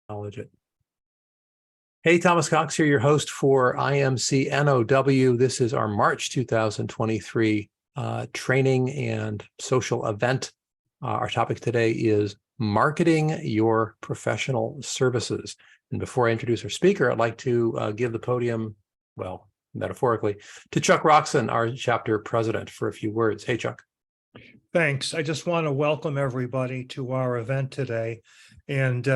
Acknowledge it. Hey, Thomas Cox here, your host for IMCnow. This is our March 2023 training and social event. Our topic today is marketing your professional services. And before I introduce our speaker, I'd like to give the podium, well, metaphorically, to Chuck Roxon, our chapter president, for a few words. Hey, Chuck. Thanks. I just want to welcome everybody to our event today. And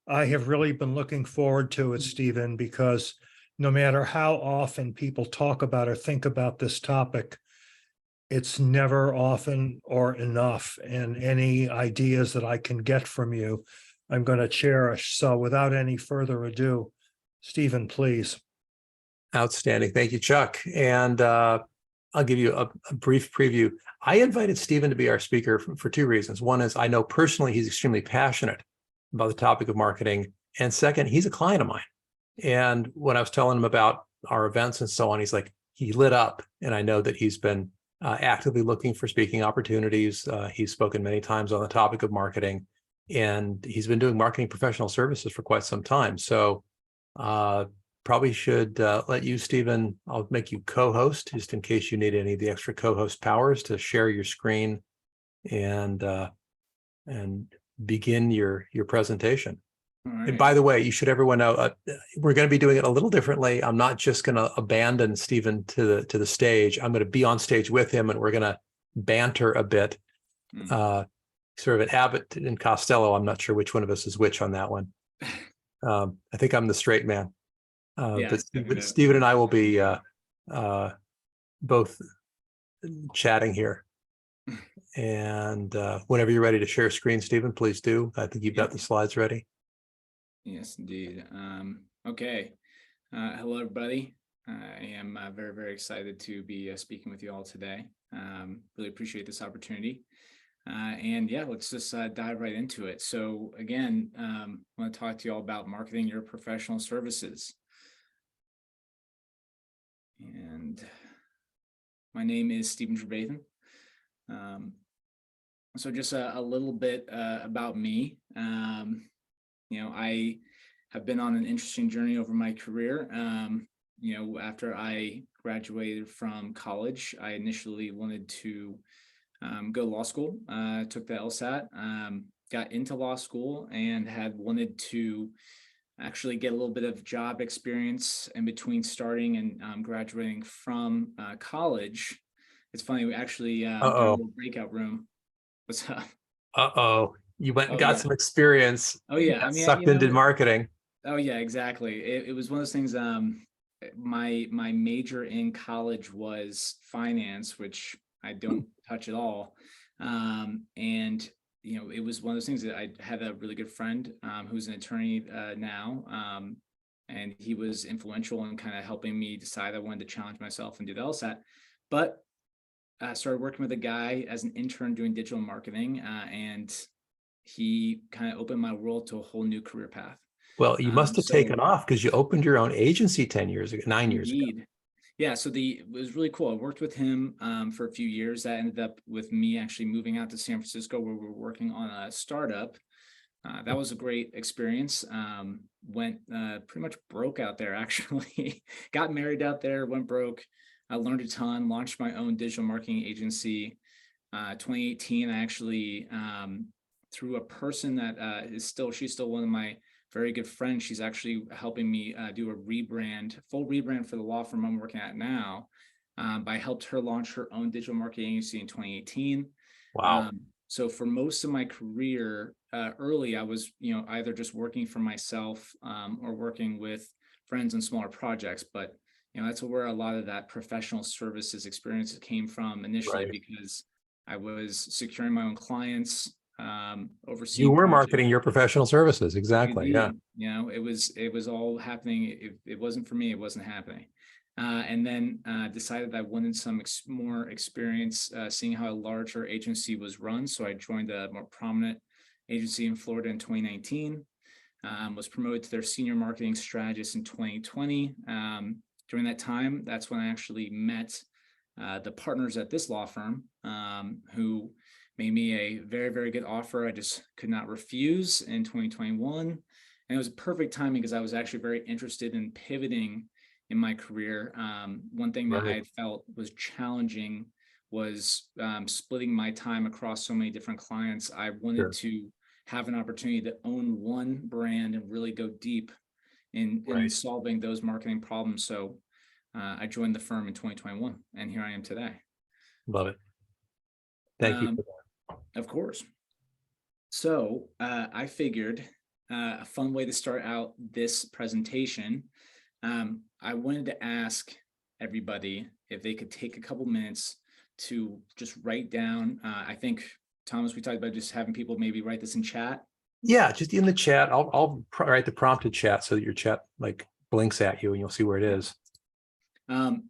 I have really been looking forward to it, Stephen, because no matter how often people talk about or think about this topic, it's never often or enough. And any ideas that I can get from you, I'm going to cherish. So without any further ado, Stephen, please. Outstanding. Thank you, Chuck. And I'll give you a brief preview. I invited Stephen to be our speaker for two reasons. One is I know personally he's extremely passionate about the topic of marketing. And second, he's a client of mine. And when I was telling him about our events and so on, he's like, he lit up. And I know that he's been actively looking for speaking opportunities. He's spoken many times on the topic of marketing, and he's been doing marketing professional services for quite some time. So probably should let you, Stephen, I'll make you co-host just in case you need any of the extra co-host powers to share your screen and begin your presentation. Right. And by the way, you should everyone know we're going to be doing it a little differently. I'm not just going to abandon Stephen to the stage. I'm going to be on stage with him, and we're going to banter a bit. Sort of an Abbott and Costello. I'm not sure which one of us is which on that one. I think I'm the straight man. But Stephen and I will be both chatting here. And whenever you're ready to share screen, Stephen, please do. I think you've got the slides ready. Yes, indeed. Okay. Hello, everybody. I am very, very excited to be speaking with you all today. Really appreciate this opportunity. And yeah, let's just dive right into it. So again, I want to talk to you all about marketing your professional services. And my name is Stephen Trevathan. So just a little bit about me. I have been on an interesting journey over my career. After I graduated from college, I initially wanted to go to law school. Took the LSAT, got into law school, and had wanted to actually get a little bit of job experience in between starting and graduating from college. It's funny, we actually got a little breakout room. What's up? You went and got some experience. Oh yeah, Sucked into marketing. Oh yeah, exactly. It was one of those things. My major in college was finance, which I don't touch at all. And it was one of those things that I had a really good friend who's an attorney now, and he was influential in kind of helping me decide I wanted to challenge myself and do the LSAT. But I started working with a guy as an intern doing digital marketing, and he kind of opened my world to a whole new career path. Well, you must have taken off because you opened your own agency 9 years ago. Yeah, so it was really cool. I worked with him for a few years. That ended up with me actually moving out to San Francisco, where we were working on a startup. That was a great experience. Went pretty much broke out there, actually. Got married out there, went broke. I learned a ton, launched my own digital marketing agency. 2018, I actually, through a person that she's still one of my very good friends. She's actually helping me do a full rebrand for the law firm I'm working at now. I helped her launch her own digital marketing agency in 2018. Wow. So for most of my career, early, I was, either just working for myself or working with friends on smaller projects. But, that's where a lot of that professional services experience came from initially, because I was securing my own clients, overseeing. You were marketing your professional services. Exactly. Indeed. Yeah. It was all happening. If it wasn't for me, it wasn't happening. And then decided I wanted some more experience seeing how a larger agency was run. So I joined a more prominent agency in Florida in 2019, was promoted to their senior marketing strategist in 2020. During that time, that's when I actually met the partners at this law firm, who made me a very, very good offer I just could not refuse in 2021. And it was perfect timing because I was actually very interested in pivoting in my career. One thing that Right. I felt was challenging was splitting my time across so many different clients. I wanted Sure. to have an opportunity to own one brand and really go deep in Right. solving those marketing problems. So I joined the firm in 2021, and here I am today. Love it. Thank you Um, for that. of course. So I figured a fun way to start out this presentation. I wanted to ask everybody if they could take a couple minutes to just write down. I think, Thomas, we talked about just having people maybe write this in chat. Yeah, just in the chat. I'll write the prompted chat so that your chat like blinks at you and you'll see where it Yeah. is.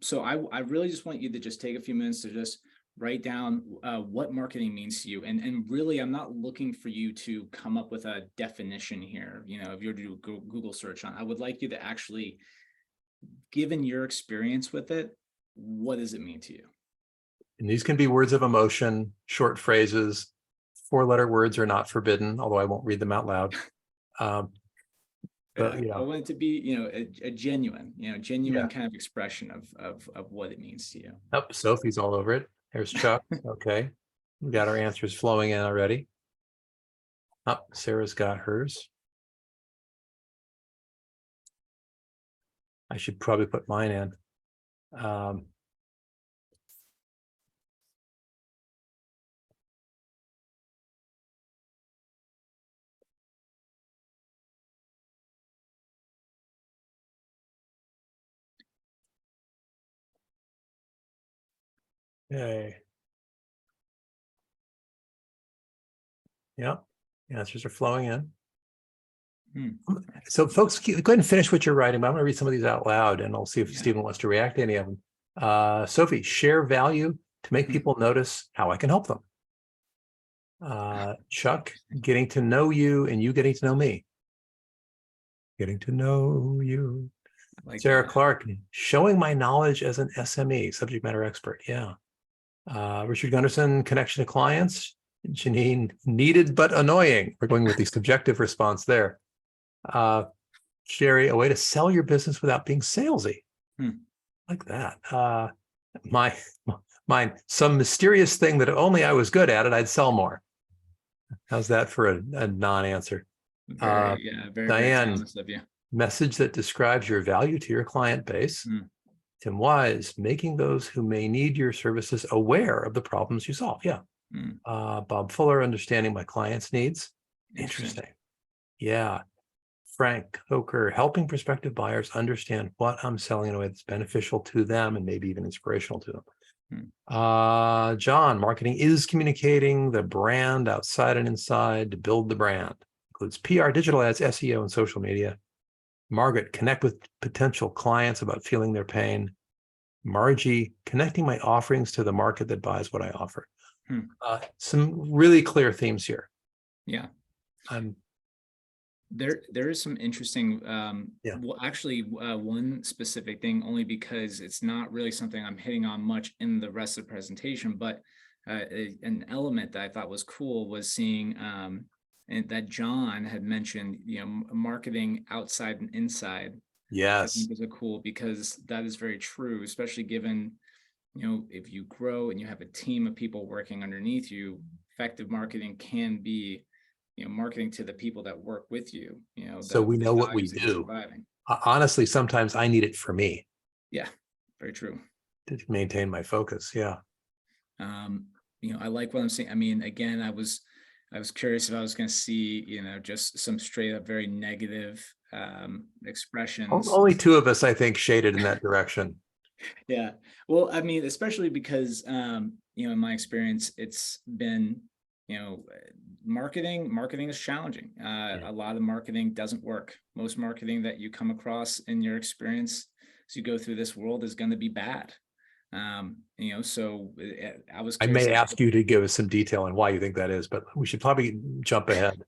So I really just want you to just take a few minutes to just write down what marketing means to you. And really, I'm not looking for you to come up with a definition here. You know, if you're to do a Google search on, I would like you to actually, given your experience with it, what does it mean to you? And these can be words of emotion, short phrases. 4-letter words are not forbidden, although I won't read them out loud. But I want it to be, a genuine, yeah. kind of expression of what it means to you. Oh, Sophie's all over it. There's Chuck. Okay. We got our answers flowing in already. Oh, Sarah's got hers. I should probably put mine in. Okay. Yeah, the answers are flowing in. So folks, go ahead and finish what you're writing. But I'm going to read some of these out loud and I'll see if Stephen wants to react to any of them. Sophie, share value to make people notice how I can help them. Chuck, getting to know you and you getting to know me. Getting to know you. Like Sarah that. Clark, showing my knowledge as an SME, subject matter expert. Yeah. Richard Gunderson, connection to clients. Janine, needed but annoying. We're going with the subjective response there. Sherry, a way to sell your business without being salesy. Like that. Mine, some mysterious thing that if only I was good at it, I'd sell more. How's that for a non-answer? Very, Diane, Thomas of you. message that describes your value to your client base. Tim Wise, making those who may need your services aware of the problems you solve. Yeah. Bob Fuller, understanding my clients' needs. Interesting. Yeah. Frank Hoker, helping prospective buyers understand what I'm selling in a way that's beneficial to them and maybe even inspirational to them. John, marketing is communicating the brand outside and inside to build the brand. Includes PR, digital ads, SEO, and social media. Margaret, connect with potential clients about feeling their pain. Margie, connecting my offerings to the market that buys what I offer. Some really clear themes here. Yeah. There is some interesting, well, actually, one specific thing, only because it's not really something I'm hitting on much in the rest of the presentation, but an element that I thought was cool was seeing and that John had mentioned, marketing outside and inside. Yes. I think is cool, because that is very true, especially given, if you grow and you have a team of people working underneath you, effective marketing can be, marketing to the people that work with you, so we know what we do. Honestly, sometimes I need it for me. Yeah, very true. To maintain my focus. Yeah. I like what I'm seeing. I mean, again, I was curious if I was going to see, just some straight up very negative expressions. Only two of us, I think, shaded in that direction. Yeah. Well, I mean, especially because, in my experience, it's been, marketing is challenging. A lot of marketing doesn't work. Most marketing that you come across in your experience as you go through this world is going to be bad. So I was curious. I may ask you to give us some detail on why you think that is, but we should probably jump ahead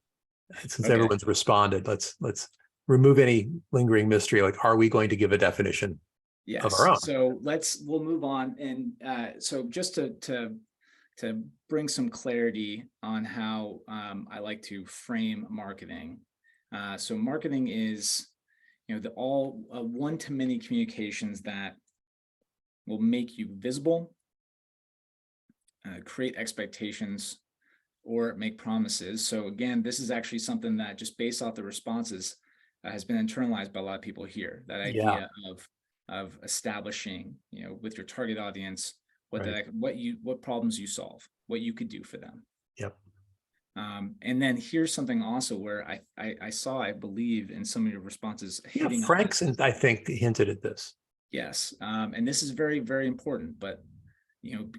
since everyone's responded. Let's remove any lingering mystery. Like, are we going to give a definition of our own? So we'll move on. And so just to bring some clarity on how I like to frame marketing. So marketing is, the all one-to-many communications that will make you visible, create expectations, or make promises. So again, this is actually something that just based off the responses has been internalized by a lot of people here. That Yeah. idea of establishing, with your target audience, Right. what problems you solve, what you could do for them. Yep. And then here's something also where I saw, I believe, in some of your responses Yeah, hitting on Frank's, this. and I think hinted at this. Yes, and this is very, very important. But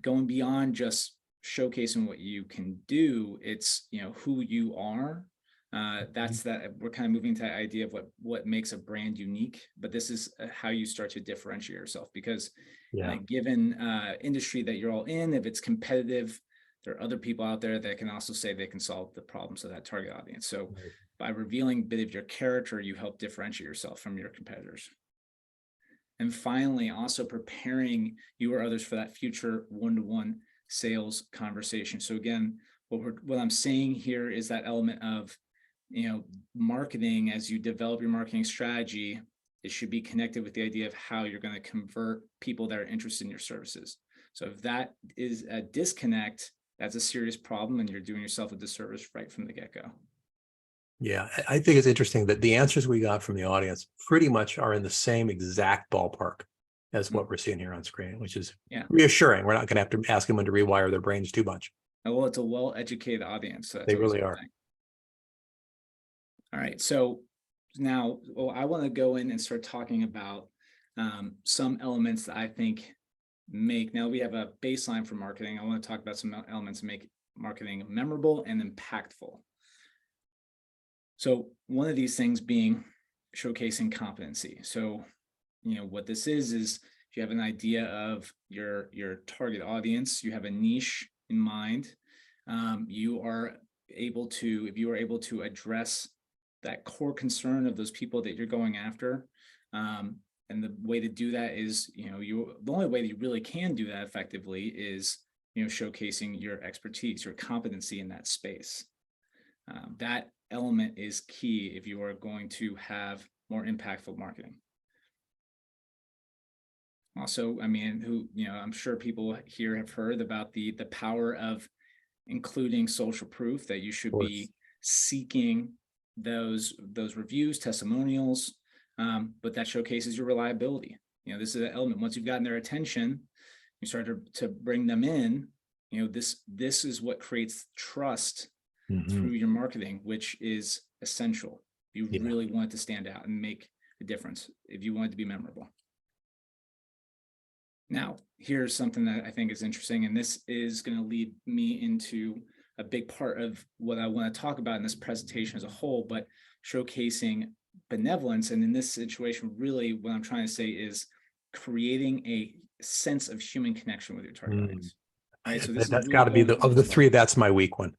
going beyond just showcasing what you can do, it's who you are. That's that we're kind of moving to the idea of what makes a brand unique. But this is how you start to differentiate yourself, because in Yeah. a given industry that you're all in, if it's competitive, there are other people out there that can also say they can solve the problems of that target audience. So Right. by revealing a bit of your character, you help differentiate yourself from your competitors. And finally, also preparing you or others for that future one-to-one sales conversation. So again, what I'm saying here is that element of, marketing. As you develop your marketing strategy, it should be connected with the idea of how you're going to convert people that are interested in your services. So if that is a disconnect, that's a serious problem, and you're doing yourself a disservice right from the get-go. Yeah, I think it's interesting that the answers we got from the audience pretty much are in the same exact ballpark as what we're seeing here on screen, which is reassuring. We're not going to have to ask them to rewire their brains too much. Well, it's a well-educated audience. So they really are. All right. So now, I want to go in and start talking about some elements that I think now we have a baseline for marketing. I want to talk about some elements that make marketing memorable and impactful. So one of these things being showcasing competency. So, what this is if you have an idea of your target audience, you have a niche in mind, if you are able to address that core concern of those people that you're going after, and the way to do that is, the only way that you really can do that effectively is, showcasing your expertise, your competency in that space. That element is key if you are going to have more impactful marketing. Also, I'm sure people here have heard about the power of including social proof, that you should be seeking those reviews, testimonials, but that showcases your reliability. This is an element. Once you've gotten their attention, you start to bring them in. This is what creates trust through your marketing, which is essential. You really want it to stand out and make a difference, if you want it to be memorable. Now, here's something that I think is interesting, and this is going to lead me into a big part of what I want to talk about in this presentation as a whole, but showcasing benevolence. And in this situation, really what I'm trying to say is creating a sense of human connection with your target audience. Right. So that's got to be of the three. That's my weak one.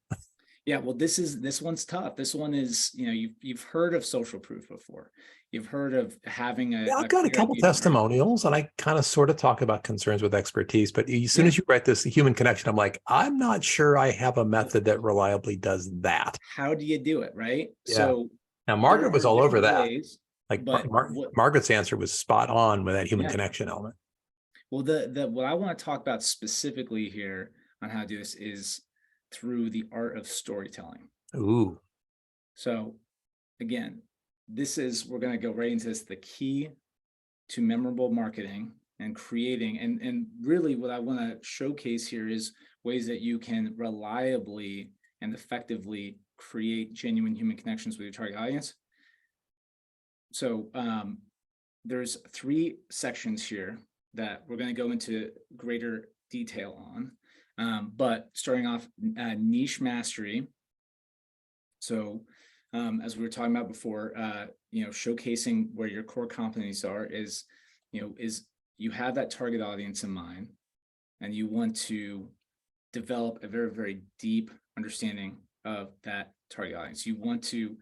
Yeah, well, this one's tough. This one is, you've heard of social proof before. You've heard of having I've got a couple testimonials, and I kind of sort of talk about concerns with expertise. But as soon as you write this human connection, I'm like, I'm not sure I have a method that reliably does that. How do you do it, right? Yeah. So now Margaret was all over that. Ways, like Margaret's answer was spot on with that human connection element. Well, what I want to talk about specifically here on how to do this is through the art of storytelling. Ooh. So again, we're going to go right into this, the key to memorable marketing and creating, and really what I want to showcase here is ways that you can reliably and effectively create genuine human connections with your target audience. So there's 3 sections here that we're going to go into greater detail on. But starting off, niche mastery. So as we were talking about before, showcasing where your core competencies are is you have that target audience in mind, and you want to develop a very, very deep understanding of that target audience. You want to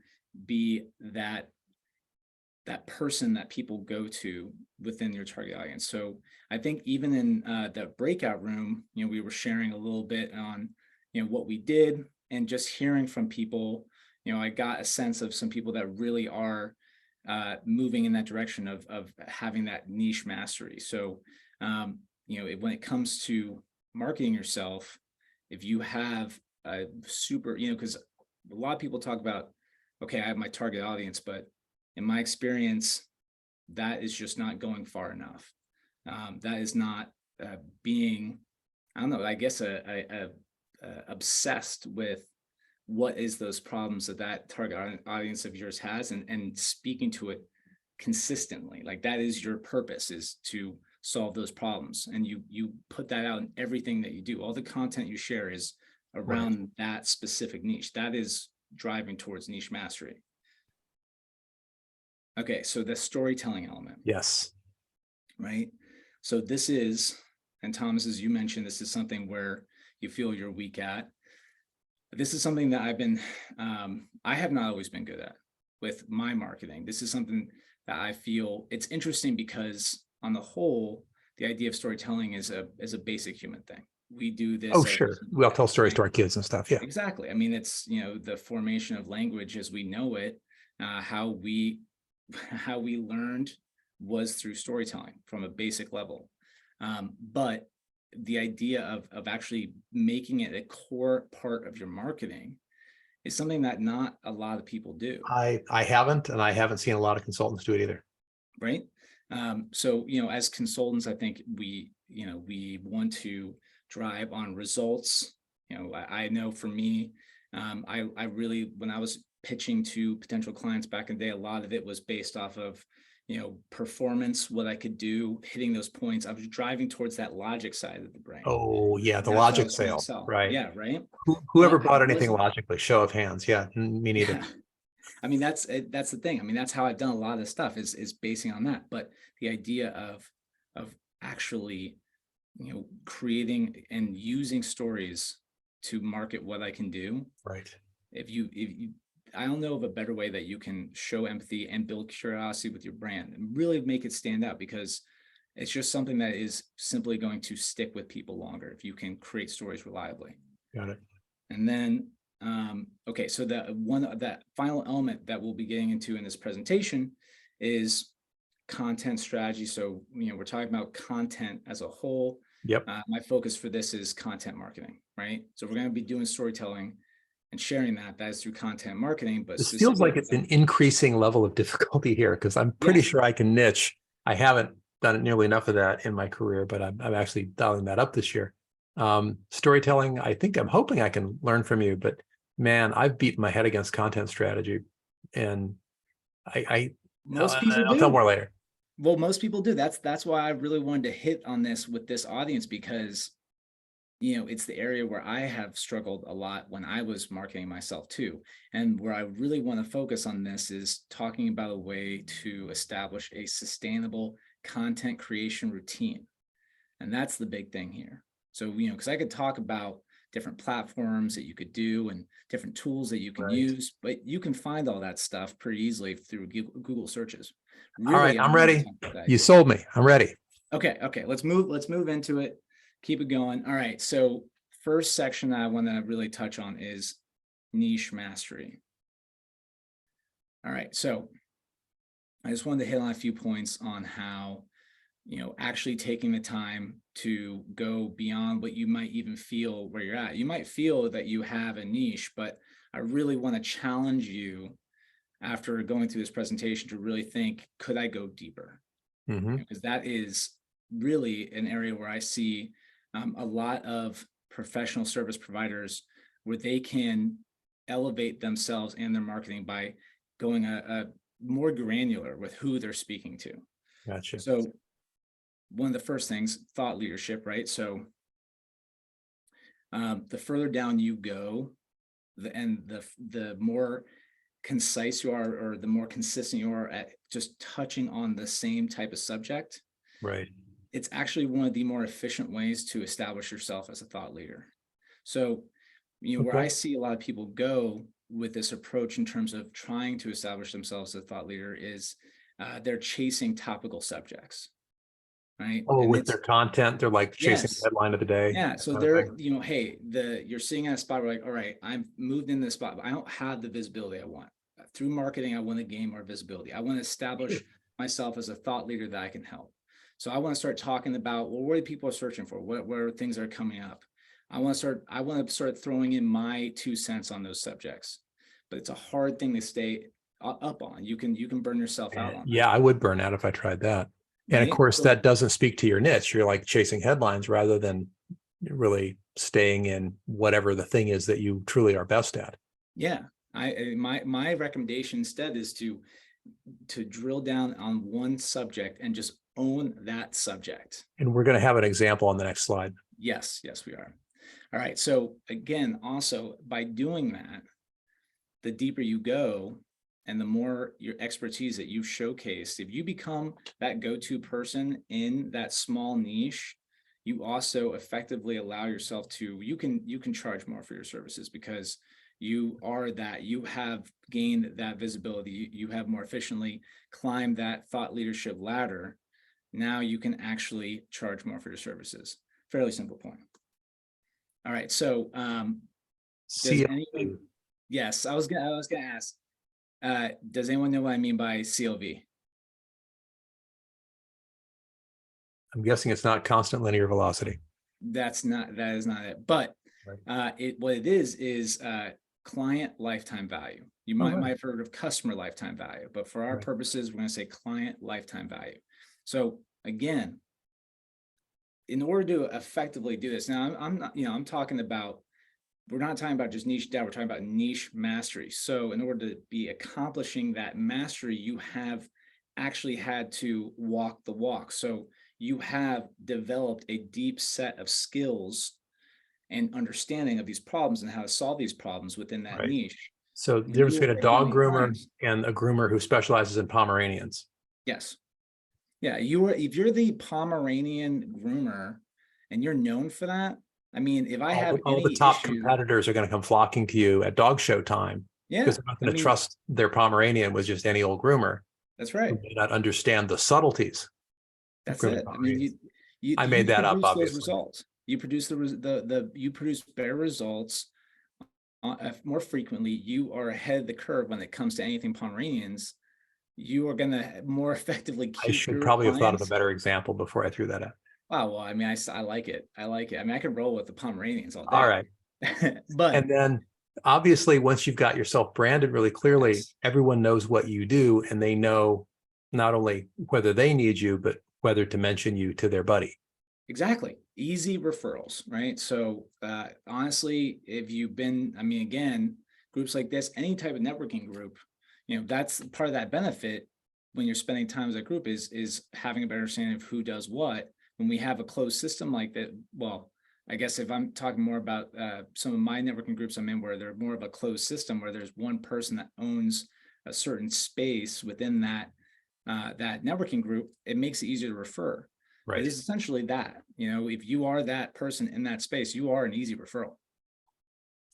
be that person that people go to within your target audience. So I think even in the breakout room, we were sharing a little bit on, what we did, and just hearing from people, I got a sense of some people that really are moving in that direction of having that niche mastery. So, when it comes to marketing yourself, if you have a super, because a lot of people talk about, okay, I have my target audience, but in my experience, that is just not going far enough. That is not being, I don't know, I guess obsessed with what is those problems that target audience of yours has, and speaking to it consistently. Like that is your purpose, is to solve those problems, and you put that out in everything that you do. All the content you share is around that specific niche. That is driving towards niche mastery. Okay, so the storytelling element. Yes. Right. So this is, and Thomas, as you mentioned, this is something where you feel you're weak at. This is something that I have not always been good at with my marketing. This is something that I feel it's interesting because on the whole, the idea of storytelling is a basic human thing. We do this. Oh, sure. We all tell stories to our kids and stuff. Yeah. Exactly. I mean, it's, the formation of language as we know it, how we learned was through storytelling from a basic level. But the idea of actually making it a core part of your marketing is something that not a lot of people do. I haven't, and I haven't seen a lot of consultants do it either. Right. So, as consultants, I think we want to drive on results. I know for me, I really, when I was pitching to potential clients back in the day, a lot of it was based off of, performance, what I could do, hitting those points. I was driving towards that logic side of the brain. Oh, yeah. The That's what I logic was trying to sale. sell. Right. Yeah. Right. Whoever But I bought anything wasn't- logically, show of hands. Yeah. Me neither. Yeah. I mean, that's the thing. I mean, that's how I've done a lot of this stuff is basing on that. But the idea of actually, creating and using stories to market what I can do. Right. If you, I don't know of a better way that you can show empathy and build curiosity with your brand and really make it stand out, because it's just something that is simply going to stick with people longer if you can create stories reliably. Got it. And then, okay, so that final element that we'll be getting into in this presentation is content strategy. So, we're talking about content as a whole. Yep. My focus for this is content marketing, right? So we're going to be doing storytelling and sharing that is through content marketing. But This feels like it's an increasing level of difficulty here, because I'm pretty sure I can niche. I haven't done nearly enough of that in my career, but I'm actually dialing that up this year. Storytelling, I'm hoping I can learn from you, but man, I've beaten my head against content strategy, and most people I'll tell more later. Well, most people do. That's why I really wanted to hit on this with this audience, because it's the area where I have struggled a lot when I was marketing myself too. And where I really want to focus on this is talking about a way to establish a sustainable content creation routine. And that's the big thing here. So, because I could talk about different platforms that you could do and different tools that you can use, but you can find all that stuff pretty easily through Google searches. Really, all right, I'm ready. You sold me. I'm ready. Okay. Let's move into it. Keep it going. All right. So first section that I want to really touch on is niche mastery. All right. So I just wanted to hit on a few points on how, actually taking the time to go beyond what you might even feel where you're at. You might feel that you have a niche, but I really want to challenge you after going through this presentation to really think, could I go deeper? Because that is really an area where I see a lot of professional service providers where they can elevate themselves and their marketing by going a more granular with who they're speaking to. Gotcha. So one of the first things, thought leadership, right? So the further down you go, the more concise you are, or the more consistent you are at just touching on the same type of subject, right? It's actually one of the more efficient ways to establish yourself as a thought leader. So, where I see a lot of people go with this approach in terms of trying to establish themselves as a thought leader is they're chasing topical subjects. right? Oh, And with it's their content, they're like chasing the yes. headline of the day. Yeah, that so kind of they're, thing. hey, you're seeing a spot where like, all right, I've moved in this spot, but I don't have the visibility I want. Through marketing, I want to gain more visibility. I want to establish myself as a thought leader that I can help. So I want to start talking about, well, what are people searching for? What are things that are coming up? I want to start throwing in my 2 cents on those subjects. But it's a hard thing to stay up on. You can burn yourself out on that. Yeah, I would burn out if I tried that. And of Right? course, So, that doesn't speak to your niche. You're like chasing headlines rather than really staying in whatever the thing is that you truly are best at. yeah, my recommendation instead is to drill down on one subject and just own that subject. And we're going to have an example on the next slide. Yes, we are. All right. So again, also by doing that, the deeper you go and the more your expertise that you've showcased, if you become that go-to person in that small niche, you also effectively allow yourself to, you can charge more for your services because you have gained that visibility. You have more efficiently climbed that thought leadership ladder. Now you can actually charge more for your services. Fairly simple point. All right. So does anyone, CLV. yes, I was gonna ask, does anyone know what I mean by CLV? I'm guessing it's not constant linear velocity. That is not it. But what it is client lifetime value. You might have heard of customer lifetime value, but for our purposes, we're going to say client lifetime value. So again, in order to effectively do this, now I'm not, I'm talking about, we're not talking about just niche data, we're talking about niche mastery. So in order to be accomplishing that mastery, you have actually had to walk the walk. So you have developed a deep set of skills and understanding of these problems and how to solve these problems within that niche. So there's been a dog groomer clients, and a groomer who specializes in Pomeranians. yes. Yeah, if you're the Pomeranian groomer and you're known for that, I mean, if I have All the any top issue, competitors are going to come flocking to you at dog show time because they're not going to trust their Pomeranian with just any old groomer. That's right. Who may not understand the subtleties. That's it. I mean, I made that up, produce obviously. those results. You produce you produce better results more frequently. You are ahead of the curve when it comes to anything Pomeranians. You are going to more effectively keep I should your probably have thought of a clients. better example before I threw that out. Wow. Well, I mean, I like it. I like it. I mean, I can roll with the Pomeranians all day. All right. But and then obviously, once you've got yourself branded really clearly, everyone knows what you do and they know not only whether they need you, but whether to mention you to their buddy. Exactly. Easy referrals, right? So honestly, if you've been, I mean, again, groups like this, any type of networking group, that's part of that benefit when you're spending time as a group is having a better understanding of who does what. When we have a closed system like that, well, I guess if I'm talking more about some of my networking groups I'm in where they're more of a closed system where there's one person that owns a certain space within that networking group, it makes it easier to refer. Right. It is essentially that, if you are that person in that space, you are an easy referral.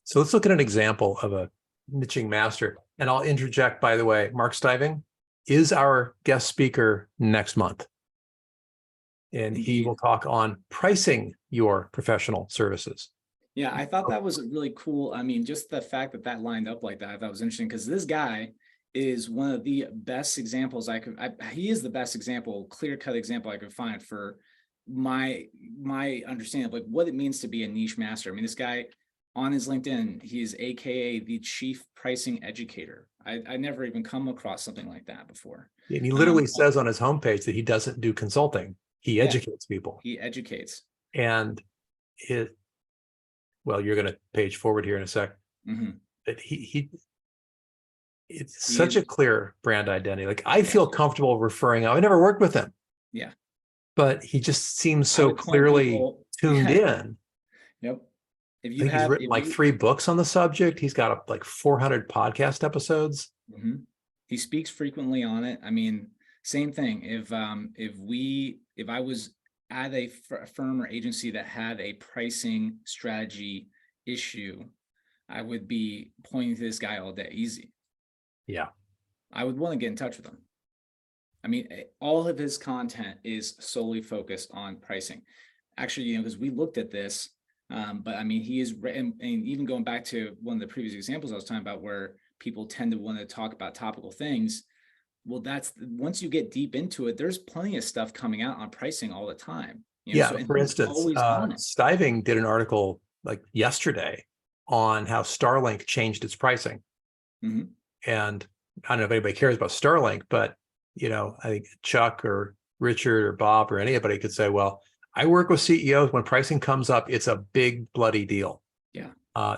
So let's look at an example of a niching master. And I'll interject, by the way, Mark Stiving is our guest speaker next month. And he will talk on pricing your professional services. Yeah, I thought that was really cool. I mean, just the fact that lined up like that, I thought was interesting because this guy is one of the best examples he is the best example, clear-cut example I could find for my understanding of like what it means to be a niche master. I mean, this guy on his LinkedIn, he's AKA the chief pricing educator. I never even come across something like that before. And he literally says on his homepage that he doesn't do consulting. He educates people. He educates. And well, you're going to page forward here in a sec. Mm-hmm. But it's such a clear brand identity. Like I feel comfortable referring out. I never worked with him. Yeah. But he just seems so clearly tuned in. Yep. He's written like 3 books on the subject. He's got like 400 podcast episodes. Mm-hmm. He speaks frequently on it. I mean, same thing. If I was at a firm or agency that had a pricing strategy issue, I would be pointing to this guy all day. Easy. Yeah. I would want to get in touch with him. I mean, all of his content is solely focused on pricing. Actually, because we looked at this, but I mean, he is, and even going back to one of the previous examples I was talking about, where people tend to want to talk about topical things. Well, that's once you get deep into it, there's plenty of stuff coming out on pricing all the time. Yeah, So, and for he's instance, always on it. Stiving did an article like yesterday on how Starlink changed its pricing. Mhm. And I don't know if anybody cares about Starlink, but I think Chuck or Richard or Bob or anybody could say, well, I work with CEOs. When pricing comes up, it's a big bloody deal. Yeah.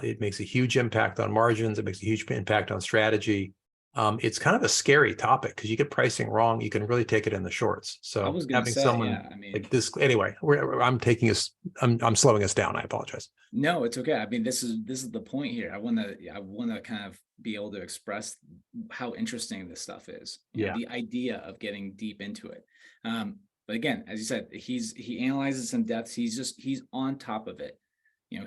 It makes a huge impact on margins. It makes a huge impact on strategy. It's kind of a scary topic because you get pricing wrong, you can really take it in the shorts. I So was going to having say, someone yeah, I mean, like this, anyway, I'm slowing us down. I apologize. no, it's okay. I mean, this is the point here. I want to kind of be able to express how interesting this stuff is. Yeah. The idea of getting deep into it. But again, as you said, he analyzes in depth. He's on top of it.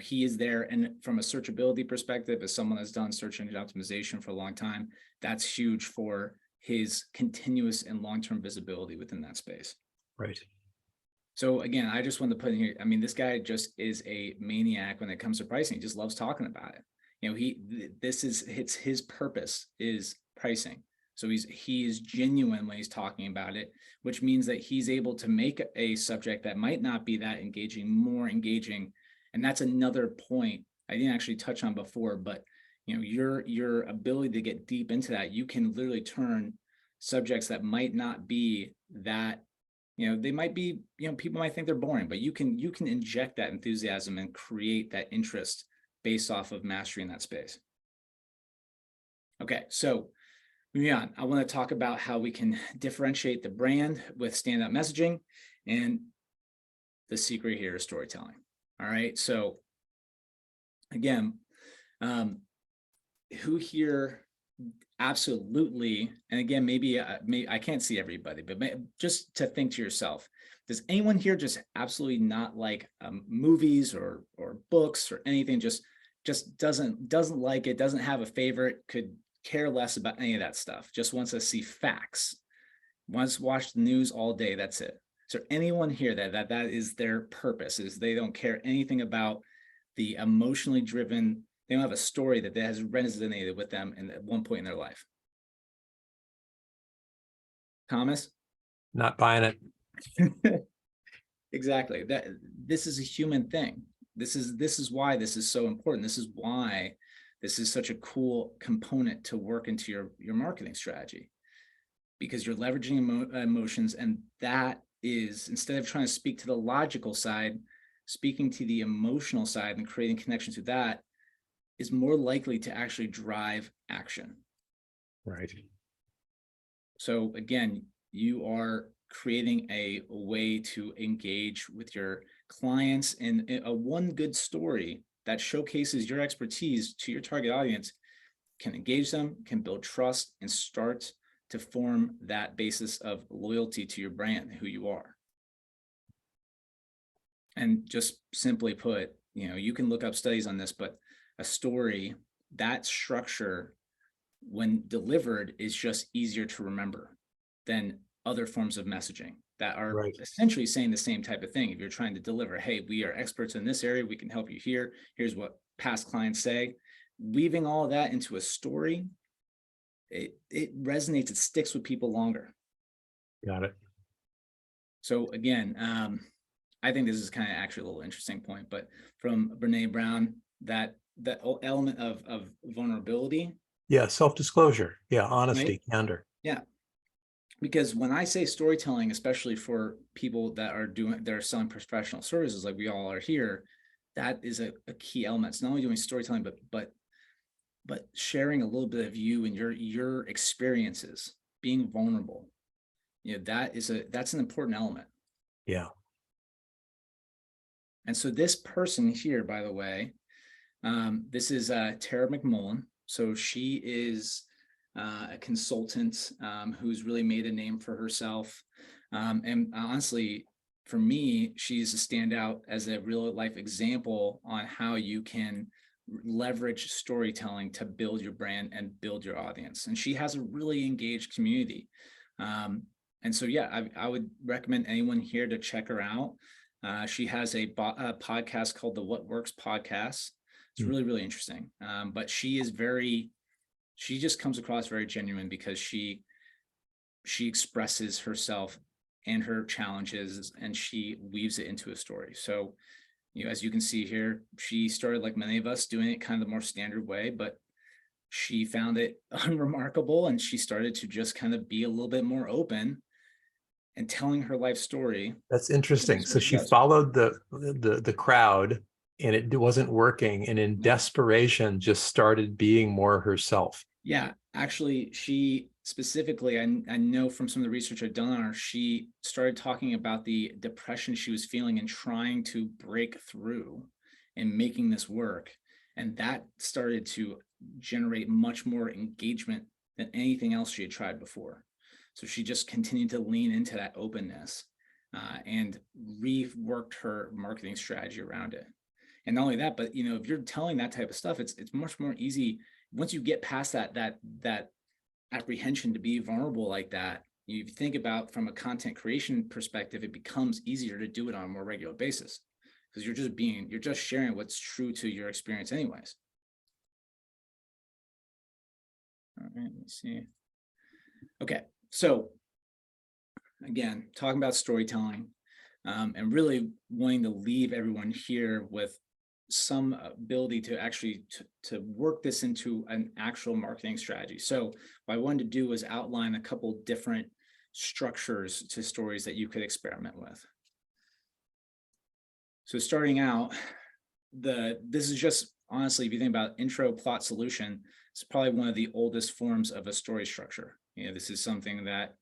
He is there. And from a searchability perspective, as someone that's done search engine optimization for a long time, that's huge for his continuous and long-term visibility within that space. Right. So again, I just want to put in here, I mean, this guy just is a maniac when it comes to pricing. He just loves talking about it. It's his purpose is pricing. So he is genuine when he's talking about it, which means that he's able to make a subject that might not be that engaging, more engaging. And that's another point I didn't actually touch on before, but your ability to get deep into that, you can literally turn subjects that might not be that, they might be, people might think they're boring, but you can inject that enthusiasm and create that interest based off of mastery in that space. Okay, so moving on, I want to talk about how we can differentiate the brand with standout messaging, and the secret here is storytelling. All right, so again, who here absolutely, and again, maybe I can't see everybody, but just to think to yourself, does anyone here just absolutely not like movies or books or anything? Just doesn't like it, doesn't have a favorite, could care less about any of that stuff, just wants to see facts, wants to watch the news all day, that's it. So anyone here that is their purpose, is they don't care anything about the emotionally driven, they don't have a story that has resonated with them at one point in their life? Thomas? Not buying it. Exactly. This is a human thing. This is why this is so important. This is why this is such a cool component to work into your marketing strategy, because you're leveraging emotions, and that is, instead of trying to speak to the logical side, speaking to the emotional side and creating connection to that is more likely to actually drive action. Right. So again, you are creating a way to engage with your clients, and a one good story that showcases your expertise to your target audience can engage them, can build trust, and start to form that basis of loyalty to your brand, who you are. And just simply put, you can look up studies on this, but a story, that structure, when delivered, is just easier to remember than other forms of messaging that are essentially saying the same type of thing. If you're trying to deliver, hey, we are experts in this area, we can help you here, here's what past clients say, weaving all of that into a story, it resonates, it sticks with people longer. Got it. So again, I think this is kind of actually a little interesting point, but from Brene Brown, that element of vulnerability. Yeah, self-disclosure. Yeah, honesty, right? candor. Yeah. Because when I say storytelling, especially for people that are selling professional services like we all are here, that is a key element. It's not only doing storytelling, but sharing a little bit of you and your experiences, being vulnerable. That's an important element. Yeah. And so this person here, by the way, this is Tara McMullen. So she is a consultant who's really made a name for herself. And honestly, for me, she's a standout as a real life example on how you can leverage storytelling to build your brand and build your audience. And she has a really engaged community. And so, yeah, I would recommend anyone here to check her out. She has a podcast called the What Works Podcast. It's Hmm. really, really interesting. But she just comes across very genuine because she expresses herself and her challenges, and she weaves it into a story. So, as you can see here, she started like many of us doing it kind of the more standard way, but she found it unremarkable, and she started to just kind of be a little bit more open and telling her life story. That's interesting. That's So what she she does. followed the crowd, and it wasn't working, and in desperation just started being more herself. Yeah, actually, she specifically, I know from some of the research I've done on her, she started talking about the depression she was feeling and trying to break through and making this work. And that started to generate much more engagement than anything else she had tried before. So she just continued to lean into that openness and reworked her marketing strategy around it. And not only that, but if you're telling that type of stuff, it's much more easy once you get past that apprehension to be vulnerable like that. You think about from a content creation perspective, it becomes easier to do it on a more regular basis because you're just sharing what's true to your experience anyways. All right, let's see. Okay, so again, talking about storytelling and really wanting to leave everyone here with some ability to actually to work this into an actual marketing strategy. So what I wanted to do was outline a couple different structures to stories that you could experiment with. So starting out, this is just honestly, if you think about intro, plot, solution, it's probably one of the oldest forms of a story structure. This is something that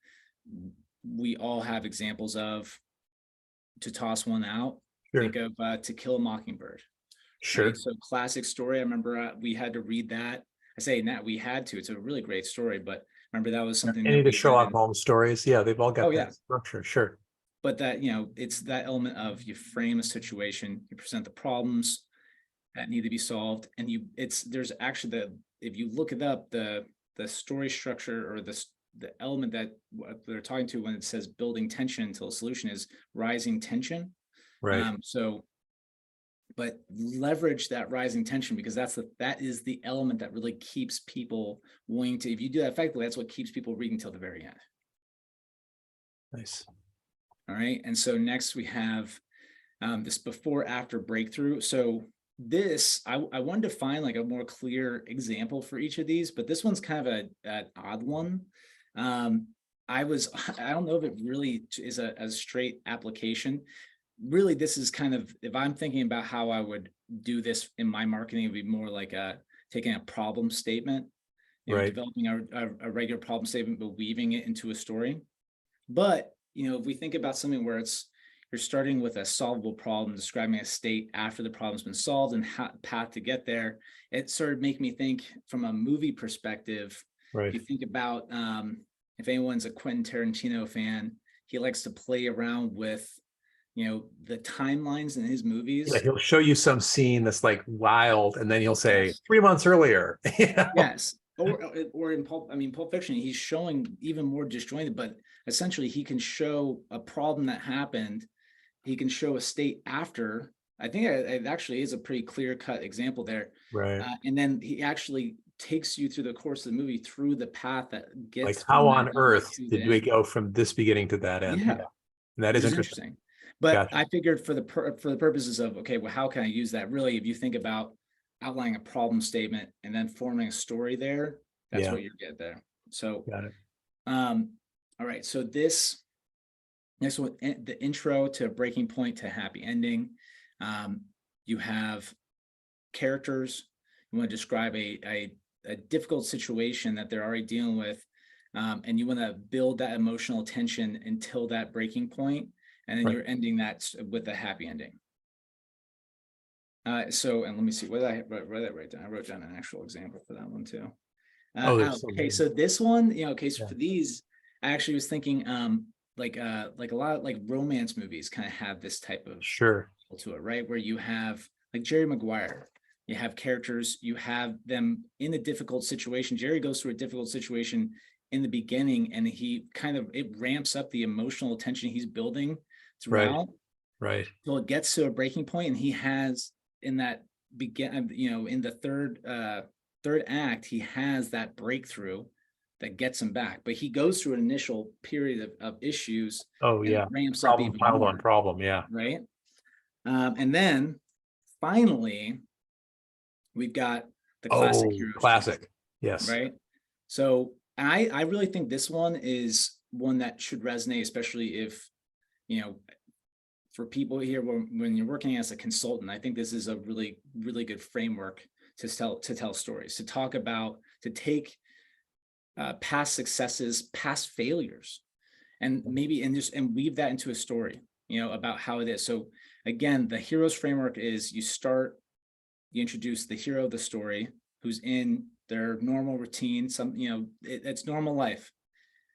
we all have examples of. To toss one out, Sure. think of To Kill a Mockingbird. Sure. Right? So classic story. I remember we had to read that. I say now we had to. It's a really great story, but remember that was something Any that of the we Sherlock read Holmes stories, yeah, they've all got Oh, that yeah. structure. Sure. But that it's that element of you frame a situation, you present the problems that need to be solved, and there's actually if you look it up, the story structure or the element that they're talking to when it says building tension until a solution is rising tension. Right. But leverage that rising tension because that is the element that really keeps people wanting to. If you do that effectively, that's what keeps people reading till the very end. Nice. All right, and so next we have this before after breakthrough. So this I wanted to find like a more clear example for each of these, but this one's kind of an odd one. I don't know if it really is a straight application. Really, this is kind of, if I'm thinking about how I would do this in my marketing, it'd be more like taking a problem statement, Right. developing a regular problem statement, but weaving it into a story. But, if we think about something where you're starting with a solvable problem, describing a state after the problem's been solved and path to get there, it sort of make me think from a movie perspective. Right. If you think about, if anyone's a Quentin Tarantino fan, he likes to play around with the timelines in his movies. Yeah, he'll show you some scene that's like wild, and then he'll say Yes. 3 months earlier. Yes. Or in Pulp Fiction, he's showing even more disjointed, but essentially he can show a problem that happened. He can show a state after. I think it actually is a pretty clear-cut example there. Right. And then he actually takes you through the course of the movie through the path that gets Like how on earth to did we go from this beginning to that end? Yeah. And that is interesting. But Gotcha. I figured for the purposes of, okay, well, how can I use that? Really, if you think about outlining a problem statement and then forming a story there, that's what you get there. So, Got it. All right. So this next one, the intro to breaking point to happy ending. You have characters. You want to describe a difficult situation that they're already dealing with, and you want to build that emotional tension until that breaking point. And then you're ending that with a happy ending. And let me see, what did I write down? I wrote down an actual example for that one too. Okay, so this one, for these, I actually was thinking like a lot of like romance movies kind of have this type of to it, right? Where you have like Jerry Maguire, you have characters, you have them in a difficult situation. Jerry goes through a difficult situation in the beginning, and it ramps up the emotional tension he's building Right. throughout. Right. Till it gets to a breaking point, and he has in that in the third act, he has that breakthrough that gets him back. But he goes through an initial period of issues. Oh, and it yeah. ramps up Problem even piled more, on problem. Yeah. right? And then finally, we've got the classic Oh, heroes journey, classic. Yes. right? So I really think this one is one that should resonate, especially if, for people here, when you're working as a consultant. I think this is a really, really good framework to tell stories, to take past successes, past failures, and maybe and weave that into a story, about how it is. So again, the heroes framework is you introduce the hero of the story, who's in their normal routine, it's normal life.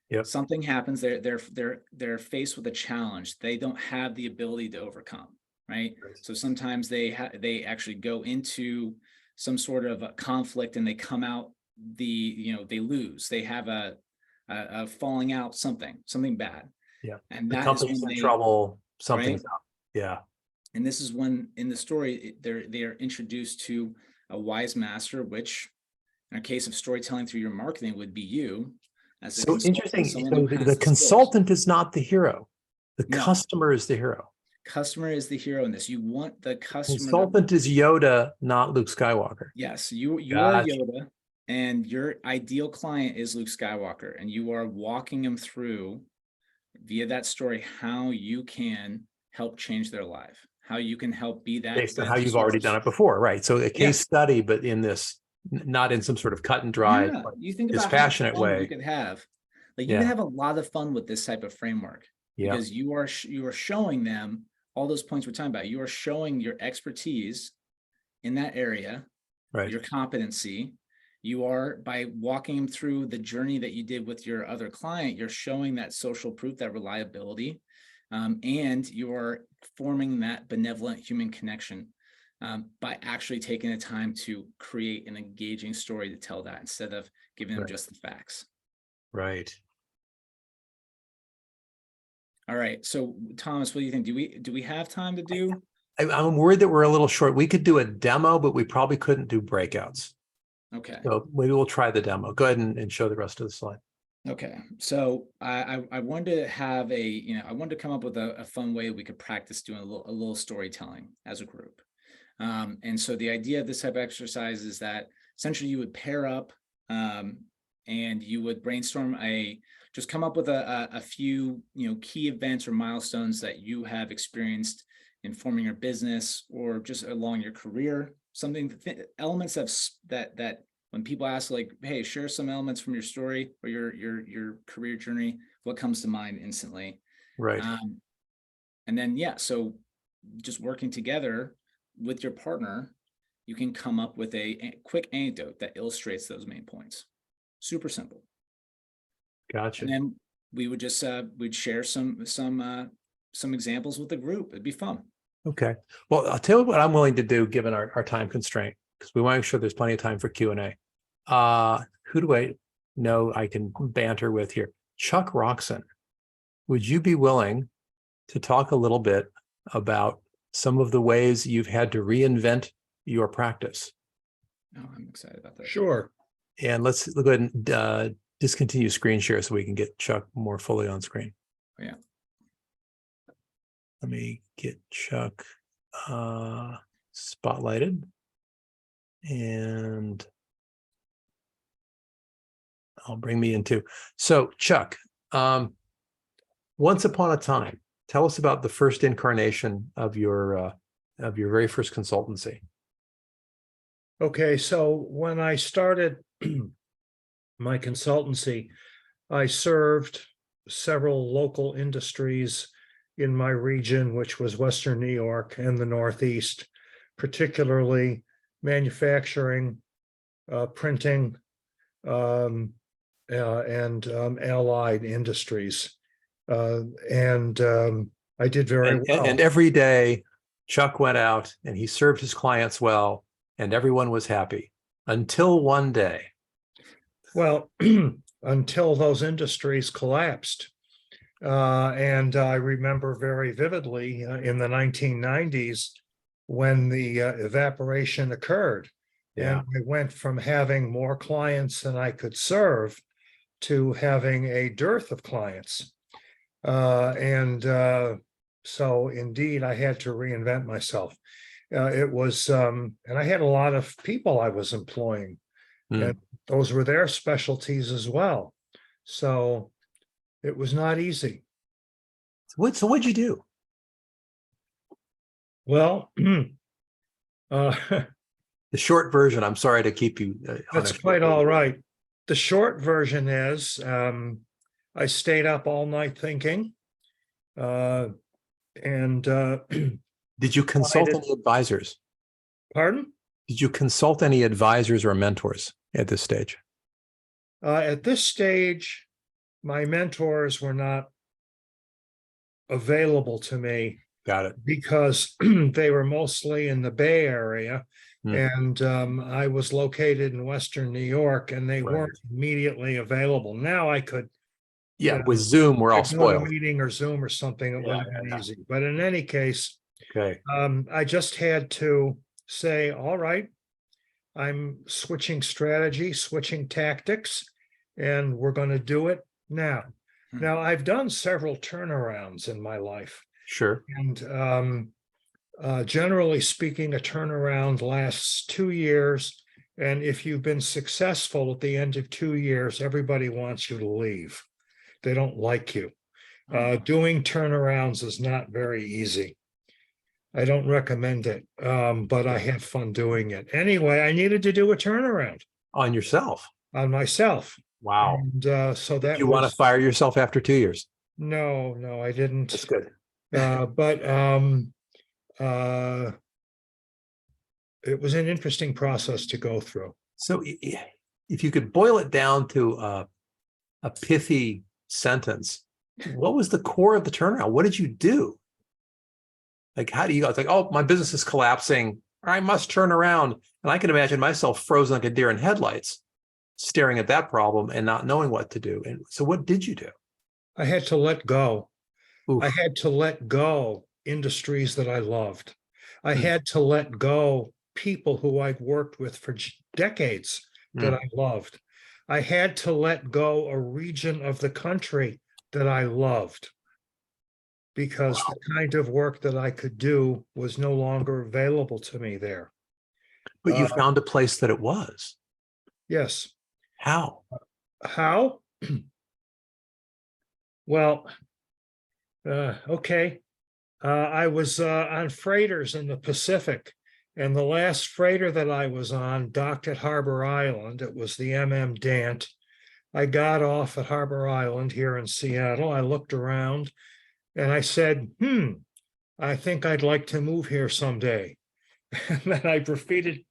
Yep. Something happens, they're faced with a challenge they don't have the ability to overcome, right? So sometimes they actually go into some sort of a conflict, and they come out they lose, they have a falling out, something bad. Yeah. And The that is company's when in they, trouble. Something's right? up. Yeah. And this is when in the story they are introduced to a wise master, which in a case of storytelling through your marketing would be you as a So consultant, interesting. someone So who the has the skills. consultant is not the hero. The No. customer is the hero. Customer is the hero in this. You want the customer to, Consultant is Yoda, not Luke Skywalker. yes, you are Gotcha. Yoda, and your ideal client is Luke Skywalker, and you are walking them through via that story how you can help change their life, how you can help be that Based on how you've already done source. it before, right? So a case Yeah. study, but in this, not in some sort of cut and dry, Yeah, you think about how much dispassionate fun you way. could have. Like you Yeah. can have a lot of fun with this type of framework, Yeah. because you are showing them all those points we're talking about. You are showing your expertise in that area, Right. your competency. You are, by walking them through the journey that you did with your other client, you're showing that social proof, that reliability, and you're forming that benevolent human connection by actually taking the time to create an engaging story to tell that, instead of giving them Right. just the facts. Right. All right. So Thomas, what do you think? Do we have time to do? I'm worried that we're a little short. We could do a demo, but we probably couldn't do breakouts. Okay. So maybe we'll try the demo. Go ahead and show the rest of the slide. Okay. So I wanted to have I wanted to come up with a fun way we could practice doing a little storytelling as a group. And so the idea of this type of exercise is that essentially you would pair up and you would brainstorm just come up with a few, key events or milestones that you have experienced in forming your business or just along your career, elements that when people ask, like, hey, share some elements from your story or your career journey, what comes to mind instantly? Right. And then, so just working together with your partner, you can come up with a quick anecdote that illustrates those main points. Super simple. Gotcha. And then we would just we'd share some examples with the group. It'd be fun. Okay. Well, I'll tell you what I'm willing to do given our time constraint, because we want to make sure there's plenty of time for Q&A. Who do I know I can banter with here? Chuck Roxon, would you be willing to talk a little bit about some of the ways you've had to reinvent your practice? Oh, I'm excited about that. Sure. And let's go ahead and discontinue screen share so we can get Chuck more fully on screen. Oh, yeah. Let me get Chuck spotlighted. And I'll bring me in too. So Chuck, once upon a time, tell us about the first incarnation of your very first consultancy. Okay, so when I started my consultancy, I served several local industries in my region, which was Western New York and the Northeast, particularly manufacturing, printing, and allied industries. And I did very well. And every day, Chuck went out and he served his clients well, and everyone was happy until one day. Well, until those industries collapsed. And I remember very vividly in the 1990s when the evaporation occurred. Yeah. And we went from having more clients than I could serve to having a dearth of clients. So indeed, I had to reinvent myself. And I had a lot of people I was employing, and those were their specialties as well. So it was not easy. So what'd you do? Well, The short version, I'm sorry to keep you. that's quite all right. The short version is I stayed up all night thinking. And Did you consult any advisors? pardon? Did you consult any advisors or mentors at this stage? At this stage, my mentors were not available to me Got it. because they were mostly in the Bay Area. Hmm. And I was located in Western New York, and they Right. weren't immediately available. Now I could Yeah, with Zoom, we're all go to a spoiled. meeting or Zoom or something, it would have been Yeah. easy. But in any case, Okay. I just had to say, all right, I'm switching strategy, switching tactics, and we're going to do it now. Now, I've done several turnarounds in my life, Sure. and generally speaking, a turnaround lasts 2 years. And if you've been successful at the end of 2 years, everybody wants you to leave. They don't like you. Doing turnarounds is not very easy. I don't recommend it, but I have fun doing it. Anyway, I needed to do a turnaround On yourself. on myself. Wow. And so that You want to was, fire yourself after 2 years? no, I didn't. That's good. But it was an interesting process to go through. So if you could boil it down to a pithy sentence, what was the core of the turnaround? What did you do? Like, how do you go? It's like, oh, my business is collapsing. I must turn around. And I can imagine myself frozen like a deer in headlights, staring at that problem and not knowing what to do. And so what did you do? I had to let go. Oof. I had to let go industries that I loved. I had to let go people who I'd worked with for decades that I loved. I had to let go a region of the country that I loved because the kind of work that I could do was no longer available to me there. But you found a place that it was. Yes. How? How? Well, okay. I was on freighters in the Pacific, and the last freighter that I was on docked at Harbor Island. It was the Dant. I got off at Harbor Island here in Seattle. I looked around and I said, I think I'd like to move here someday. And then I proceeded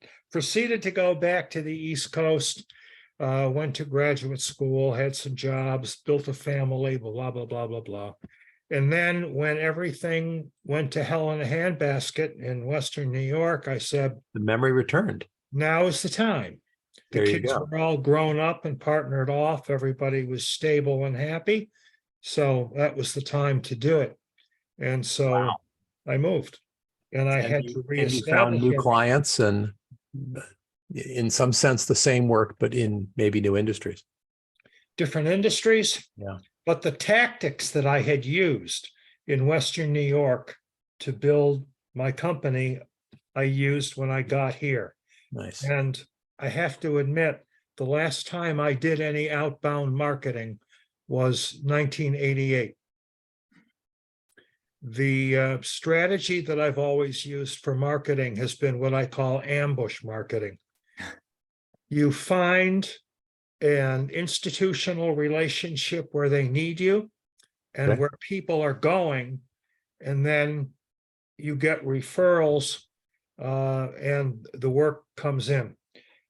to go back to the East Coast, went to graduate school, had some jobs, built a family, blah, blah, blah, blah, blah. And then when everything went to hell in a handbasket in Western New York, I said, The memory returned. now is the time. The There you kids go. were all grown up and partnered off. Everybody was stable and happy. So that was the time to do it. And so Wow. I moved and I had to And you reestablish found new everything. clients and in some sense the same work, but in maybe new industries. Different industries. Yeah. But the tactics that I had used in Western New York to build my company, I used when I got here. Nice. And I have to admit, the last time I did any outbound marketing was 1988. The strategy that I've always used for marketing has been what I call ambush marketing. You find an institutional relationship where they need you and Okay. where people are going, and then you get referrals and the work comes in.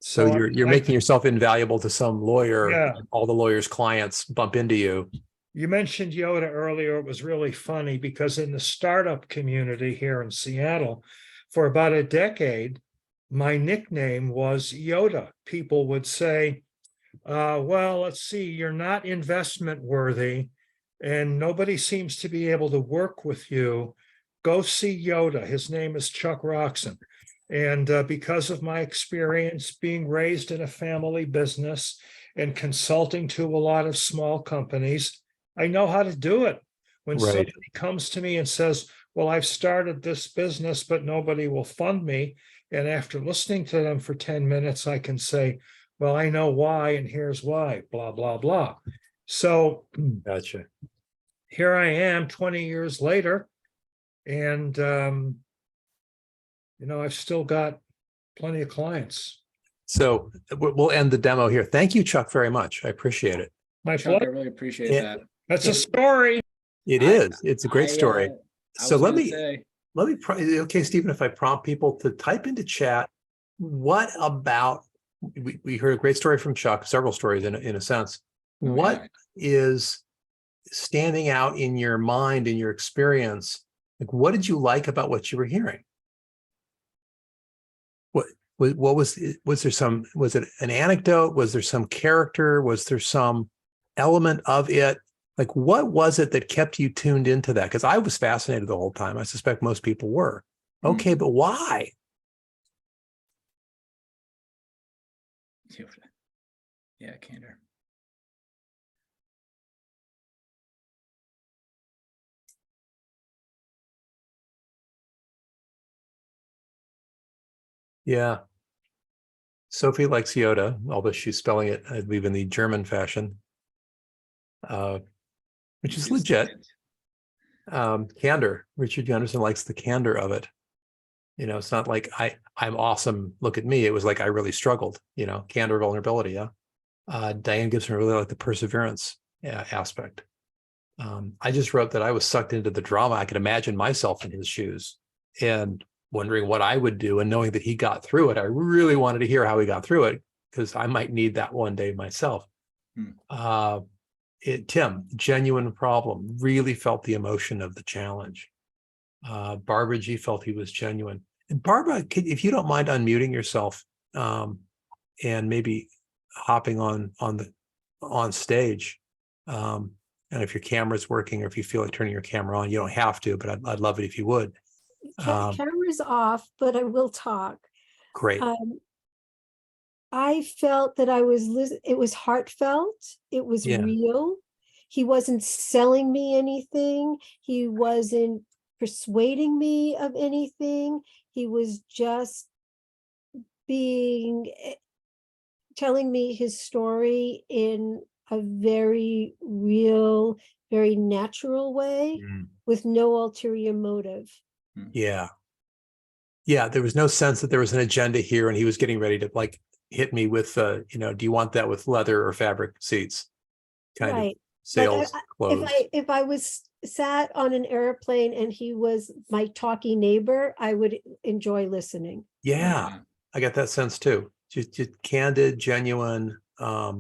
So you're making yourself invaluable to some lawyer. Yeah. All the lawyer's clients bump into you. You mentioned Yoda earlier. It was really funny because in the startup community here in Seattle, for about a decade, my nickname was Yoda. People would say, Well, let's see, you're not investment worthy and nobody seems to be able to work with you. Go see Yoda. His name is Chuck Roxon. And because of my experience being raised in a family business and consulting to a lot of small companies, I know how to do it. When Right. somebody comes to me and says, well, I've started this business, but nobody will fund me. And after listening to them for 10 minutes, I can say, well, I know why, and here's why, blah, blah, blah. So Gotcha. here I am 20 years later, and I've still got plenty of clients. So we'll end the demo here. Thank you, Chuck, very much. I appreciate it. My Chuck, I pleasure. really appreciate Yeah. that. That's a story. It I- is. It's a great I, story. I So was let gonna me say, okay, Stephen, if I prompt people to type into chat, what about, we heard a great story from Chuck, several stories in a sense. Oh, What yeah. is standing out in your mind, in your experience? Like, what did you like about what you were hearing? What was it an anecdote? Was there some character? Was there some element of it? Like, what was it that kept you tuned into that? Because I was fascinated the whole time. I suspect most people were. Okay, but why? Yeah, candor. Yeah. Sophie likes Yoda, although she's spelling it, I believe, in the German fashion, which is legit. Candor. Richard Gunderson likes the candor of it. It's not like I'm awesome, look at me. It was like I really struggled, candor, vulnerability. Yeah. Diane Gibson really liked the perseverance aspect. I just wrote that I was sucked into the drama. I could imagine myself in his shoes and wondering what I would do, and knowing that he got through it. I really wanted to hear how he got through it, because I might need that one day myself. Tim, genuine problem, really felt the emotion of the challenge. Barbara G felt he was genuine. And Barbara, if you don't mind unmuting yourself, and maybe hopping on stage, and if your camera's working, or if you feel like turning your camera on, you don't have to, but I'd love it if you would. Camera's off, but I will talk. Great. I felt that it was heartfelt. It was real. He wasn't selling me anything. He wasn't persuading me of anything. He was just telling me his story in a very real, very natural way, with no ulterior motive. Yeah. There was no sense that there was an agenda here, and he was getting ready to hit me with, do you want that with leather or fabric seats? Kind of sales clothes. If I was sat on an airplane and he was my talky neighbor, I would enjoy listening. Yeah, I got that sense too. Just candid, genuine. I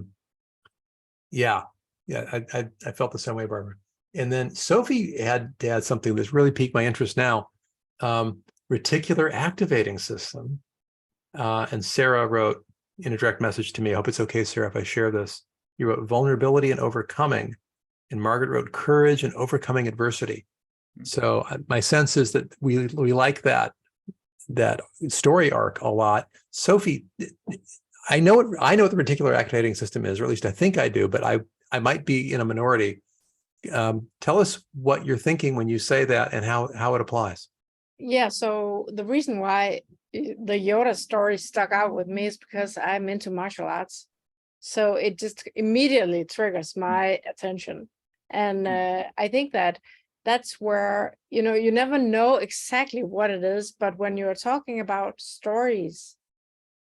felt the same way, Barbara. And then Sophie had something that's really piqued my interest now. Reticular activating system. And Sarah wrote in a direct message to me, I hope it's okay, Sarah, if I share this. You wrote vulnerability and overcoming, and Margaret wrote courage and overcoming adversity. So my sense is that we like that story arc a lot. Sophie, I know what the reticular activating system is, or at least I think I do, but I might be in a minority. Tell us what you're thinking when you say that, and how it applies. Yeah, so the reason why the Yoda story stuck out with me is because I'm into martial arts. So it just immediately triggers my attention. And I think that's where, you never know exactly what it is, but when you're talking about stories,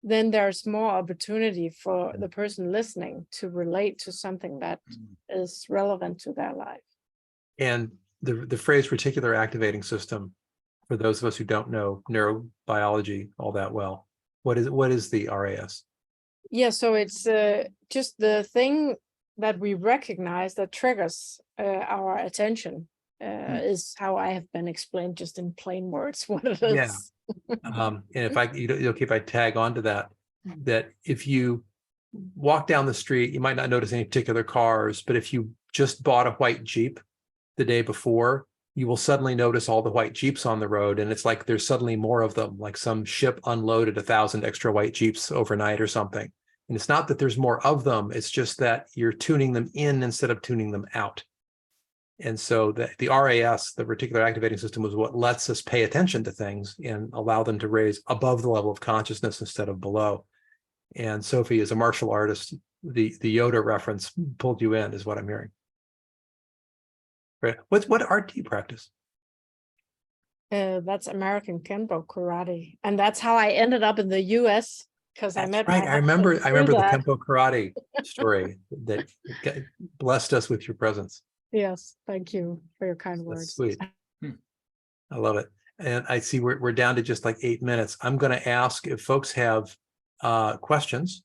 then there's more opportunity for the person listening to relate to something that is relevant to their life. And the phrase reticular activating system, for those of us who don't know neurobiology all that well, what is the RAS? Yeah, so it's just the thing that we recognize that triggers our attention is how I have been explained, just in plain words, what it is. And if okay, if I tag onto that if you walk down the street, you might not notice any particular cars, but if you just bought a white Jeep the day before, you will suddenly notice all the white Jeeps on the road. And it's like there's suddenly more of them, like some ship unloaded 1,000 extra white Jeeps overnight or something. And it's not that there's more of them, it's just that you're tuning them in instead of tuning them out. And so the RAS, the reticular activating system, is what lets us pay attention to things and allow them to raise above the level of consciousness instead of below. And Sophie, as a martial artist, the Yoda reference pulled you in, is what I'm hearing. Right. What art do you practice? That's American Kenpo karate, and that's how I ended up in the U.S. because I met. Right. my I remember husband the through that. Kenpo karate story that blessed us with your presence. Yes, thank you for your kind That's words. sweet. I love it. And I see we're down to just like 8 minutes. I'm going to ask if folks have questions.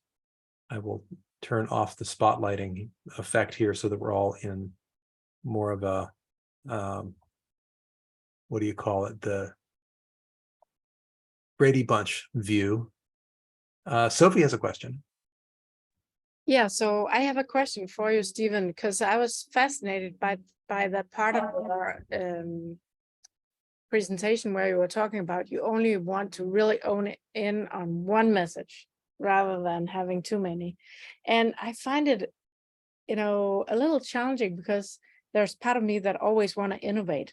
I will turn off the spotlighting effect here so that we're all in more of a what do you call it? The Brady Bunch view. Sophie has a question. Yeah, so I have a question for you, Stephen, because I was fascinated by that part of your presentation where you were talking about you only want to really own in on one message rather than having too many. And I find it, a little challenging because there's part of me that always want to innovate,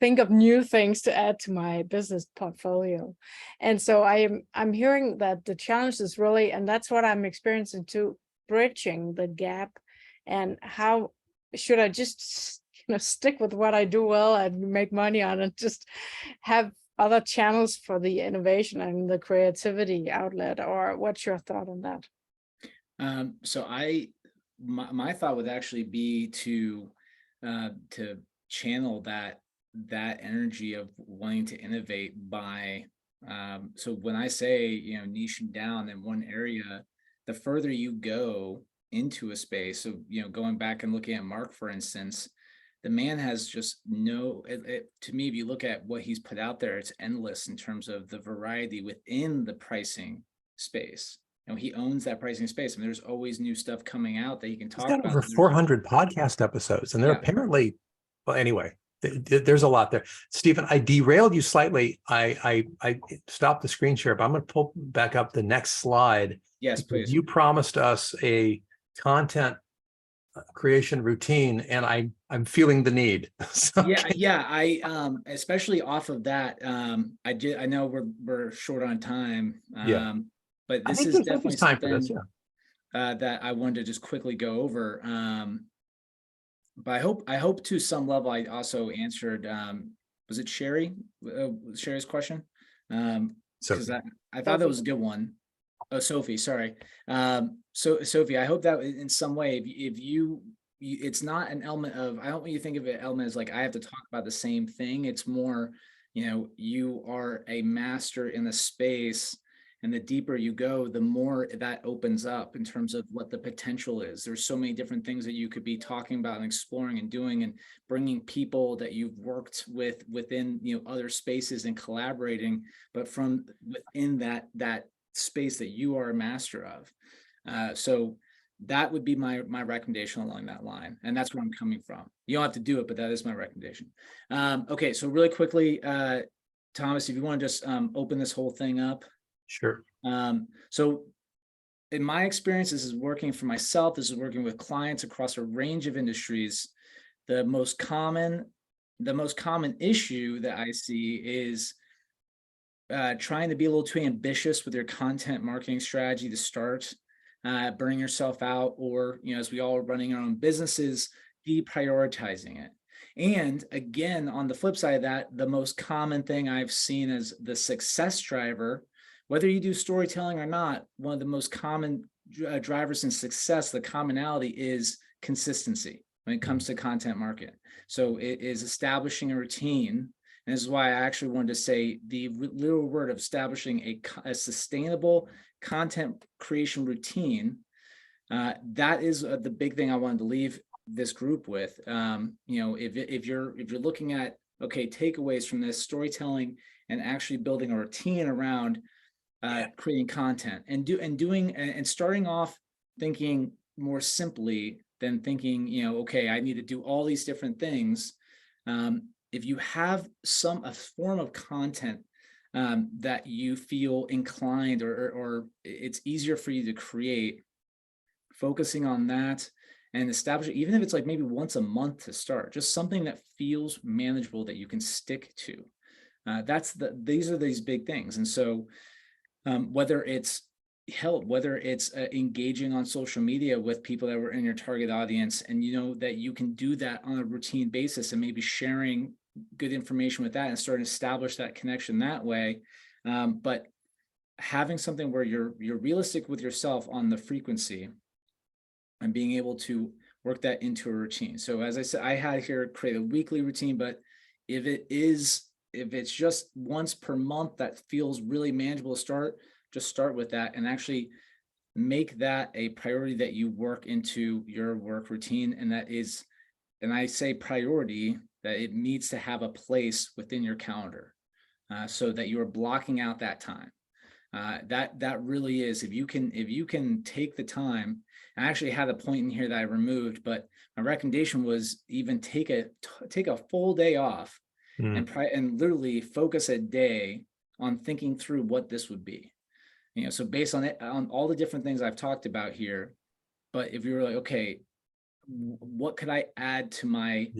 think of new things to add to my business portfolio. And so I'm hearing that the challenge is really, and that's what I'm experiencing too, bridging the gap. And how should I just stick with what I do well and make money on and just have other channels for the innovation and the creativity outlet? Or what's your thought on that? So my thought would actually be to channel that energy of wanting to innovate by so when I say niching down in one area, the further you go into a space, so going back and looking at Mark, for instance, the man has just to me, if you look at what he's put out there, it's endless in terms of the variety within the pricing space. He owns that pricing space. I mean, there's always new stuff coming out that he can talk about. Over 400 podcast episodes, and they're apparently, well, anyway, there's a lot there. Stephen, I derailed you slightly. I stopped the screen share, but I'm going to pull back up the next slide. Yes, please. You promised us a content creation routine, and I'm feeling the need. So, yeah. I especially off of that. I know we're short on time. But this is definitely time something for this, that I wanted to just quickly go over. But I hope to some level I also answered. Was it Sherry? Sherry's question? Because I thought that was a good one. Oh, Sophie, sorry. So Sophie, I hope that in some way, if you it's not an element of, I don't want you to think of it element as like I have to talk about the same thing. It's more, you are a master in the space. And the deeper you go, the more that opens up in terms of what the potential is. There's so many different things that you could be talking about and exploring and doing, and bringing people that you've worked with within other spaces and collaborating, but from within that space that you are a master of. So that would be my recommendation along that line, and that's where I'm coming from. You don't have to do it, but that is my recommendation. Okay, so really quickly, Thomas, if you want to just open this whole thing up. Sure. So in my experience, this is working for myself. This is working with clients across a range of industries. The most common issue that I see is trying to be a little too ambitious with your content marketing strategy to start, burning yourself out, or, as we all are running our own businesses, deprioritizing it. And again, on the flip side of that, the most common thing I've seen as the success driver, whether you do storytelling or not, one of the most common drivers in success, the commonality is consistency when it comes to content marketing. So it is establishing a routine. And this is why I actually wanted to say the literal word of establishing a sustainable content creation routine. That is the big thing I wanted to leave this group with. If you're looking at, okay, takeaways from this storytelling and actually building a routine around creating content and starting off thinking more simply than thinking, okay, I need to do all these different things. If you have a form of content that you feel inclined or it's easier for you to create, focusing on that and establishing, even if it's like maybe once a month to start, just something that feels manageable that you can stick to. These are these big things. And so whether it's whether it's engaging on social media with people that were in your target audience, and that you can do that on a routine basis and maybe sharing good information with that and starting to establish that connection that way. But having something where you're realistic with yourself on the frequency and being able to work that into a routine. So as I said, I had here create a weekly routine, but if it's just once per month, that feels really manageable to start, just start with that and actually make that a priority that you work into your work routine. And that is, and I say priority, that it needs to have a place within your calendar so that you are blocking out that time. That really is, if you can take the time. I actually had a point in here that I removed, but my recommendation was even take a full day off and literally focus a day on thinking through what this would be. So based on it, on all the different things I've talked about here, but if you're like, okay, what could I add to my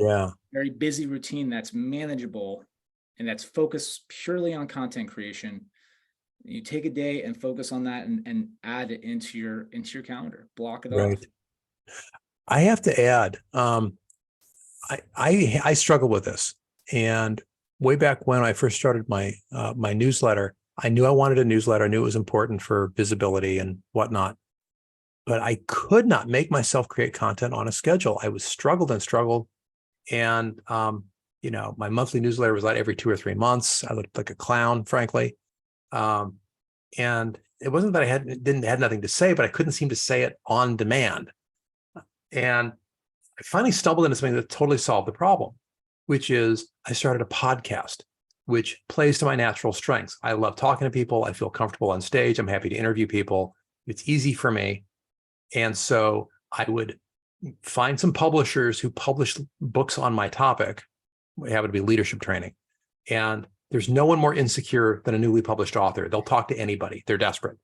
very busy routine that's manageable and that's focused purely on content creation? You take a day and focus on that and add it into your calendar, block it off. I have to add, I struggle with this. And way back when I first started my newsletter, I knew I wanted a newsletter. I knew it was important for visibility and whatnot, but I could not make myself create content on a schedule. I was struggled. And, my monthly newsletter was like every 2 or 3 months. I looked like a clown, frankly. And it wasn't that I had nothing to say, but I couldn't seem to say it on demand. And I finally stumbled into something that totally solved the problem, which is I started a podcast, which plays to my natural strengths. I love talking to people. I feel comfortable on stage. I'm happy to interview people. It's easy for me. And so I would find some publishers who publish books on my topic. It happened to be leadership training. And there's no one more insecure than a newly published author. They'll talk to anybody. They're desperate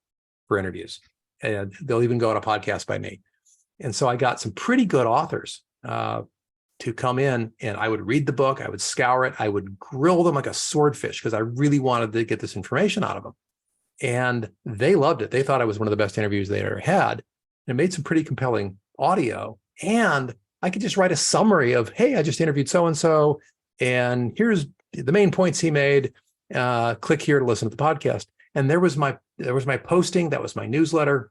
for interviews. And they'll even go on a podcast by me. And so I got some pretty good authors to come in, and I would read the book. I would scour it. I would grill them like a swordfish because I really wanted to get this information out of them. And they loved it. They thought I was one of the best interviews they ever had. And it made some pretty compelling audio. And I could just write a summary of, hey, I just interviewed so-and-so, and here's the main points he made. Click here to listen to the podcast. And there was my posting. That was my newsletter.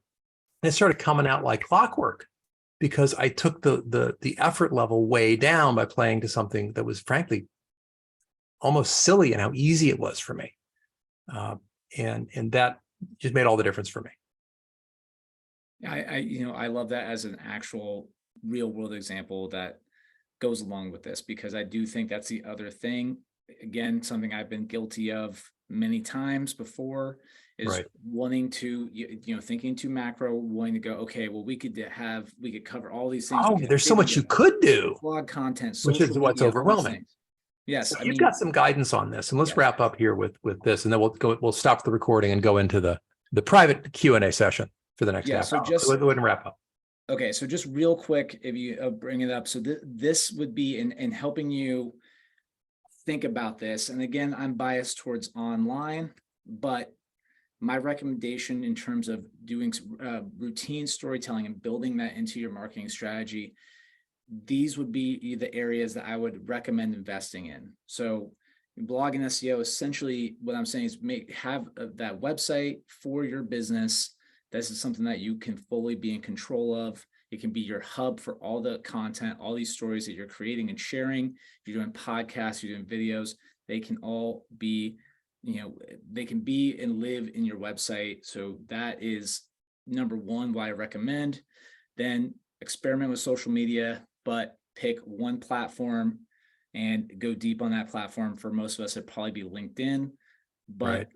And it started coming out like clockwork because I took the effort level way down by playing to something that was frankly almost silly and how easy it was for me. And that just made all the difference for me. I love that as an actual real world example that goes along with this, because I do think that's the other thing. Again, something I've been guilty of many times before is wanting to, thinking too macro, wanting to go, okay, well, we could cover all these things. Oh, there's so much you could do. Blog content, which is what's overwhelming. Yes, so you've got some guidance on this, and let's wrap up here with this, and then we'll stop the recording and go into the private Q&A session for the next half hour. So go ahead and wrap up. Okay, so just real quick, if you bring it up, so this would be in helping you think about this. And again, I'm biased towards online, but my recommendation in terms of doing routine storytelling and building that into your marketing strategy, these would be the areas that I would recommend investing in. So blog and SEO, essentially what I'm saying is have that website for your business. This is something that you can fully be in control of. It can be your hub for all the content, all these stories that you're creating and sharing. If you're doing podcasts, you're doing videos, they can all be, they can be and live in your website. So that is number one, why I recommend. Then experiment with social media, but pick one platform and go deep on that platform. For most of us, it'd probably be LinkedIn, but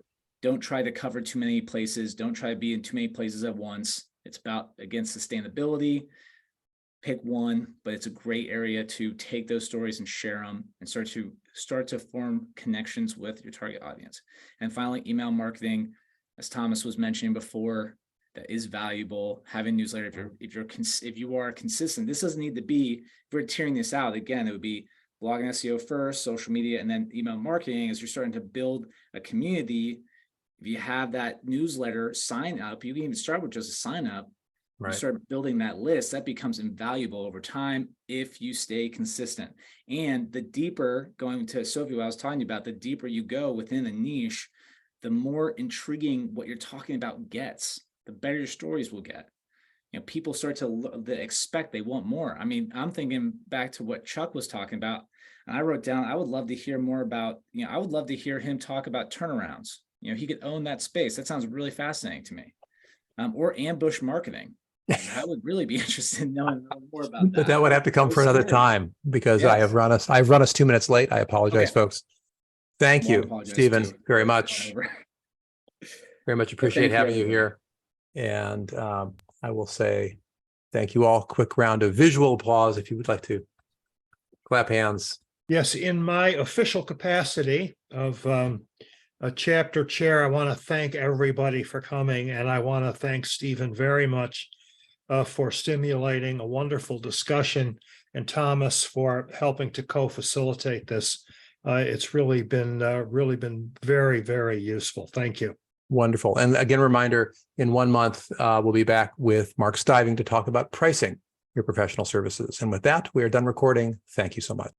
Don't try to cover too many places. Don't try to be in too many places at once. It's about, again, sustainability. Pick one, but it's a great area to take those stories and share them and start to form connections with your target audience. And finally, email marketing, as Thomas was mentioning before, that is valuable. Having newsletter, if you are consistent, this doesn't need to be, if we're tearing this out, again, it would be blog and SEO first, social media, and then email marketing. As you're starting to build a community, if you have that newsletter sign up, you can even start with just a sign up. You start building that list, that becomes invaluable over time if you stay consistent. And the deeper, going to Sophie, what I was talking about, the deeper you go within a niche, the more intriguing what you're talking about gets, the better your stories will get. You know, people start to expect, they want more. I mean, I'm thinking back to what Chuck was talking about, and I wrote down, I would love to hear more about, I would love to hear him talk about turnarounds. He could own that space. That sounds really fascinating to me. Or ambush marketing. I would really be interested in knowing more about that. But that would have to come for another time, because Yes. I've run us 2 minutes late. I apologize, Okay. folks. Thank Well, I you, apologize Stephen, too. very much. Very much appreciate thank you, having you here. And I will say thank you all. Quick round of visual applause if you would like to clap hands. Yes, in my official capacity of a chapter chair, I want to thank everybody for coming, and I want to thank Stephen very much for stimulating a wonderful discussion, and Thomas for helping to co-facilitate this. It's really been very, very useful. Thank you. Wonderful. And again, reminder, in 1 month, we'll be back with Mark Stiving to talk about pricing your professional services. And with that, we are done recording. Thank you so much.